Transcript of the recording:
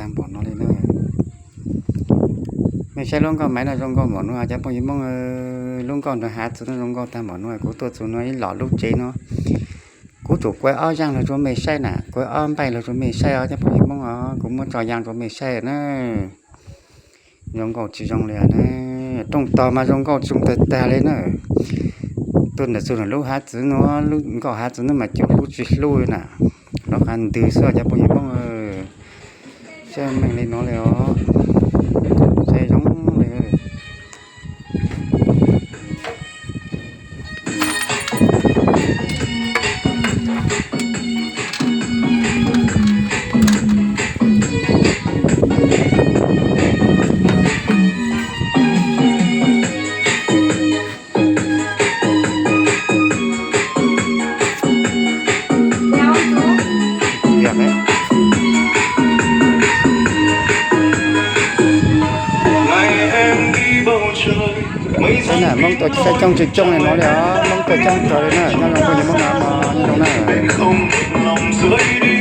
តាមបងនោះលេណាไม่ใช่ลงก็ไม่นะลงก็หมอนัวจะพอยิ่งมองลงก็หาสุดลงก็ตามหมอนัวกูตัวสุดน้อยหล่อลูกเจเนาะกูถูกกล้วยอ้อยังแล้วจะไม่ใช่น่ะกล้วยอ้อมไปแล้วจะไม่ใช่จะพอยิ่งมองกูมันจอยางก็ไม่ใช่นะลงก็จิจงเลยนะต้องต่อมาลงก็จุงแต่เลยนะต้นน่ะสุดลูกหาสุดเนาะลูกก็หาสุดนั่นมาจุลูกจิลูกน่ะแล้วกันดื้อซะจะพอยิ่งมองใช่แม่งเลยเนาะแล้วใช่giống thế nào mong tôi sẽ trong này nó đấy mong tôi trong trời này nó không có gì mong nào mà như thế này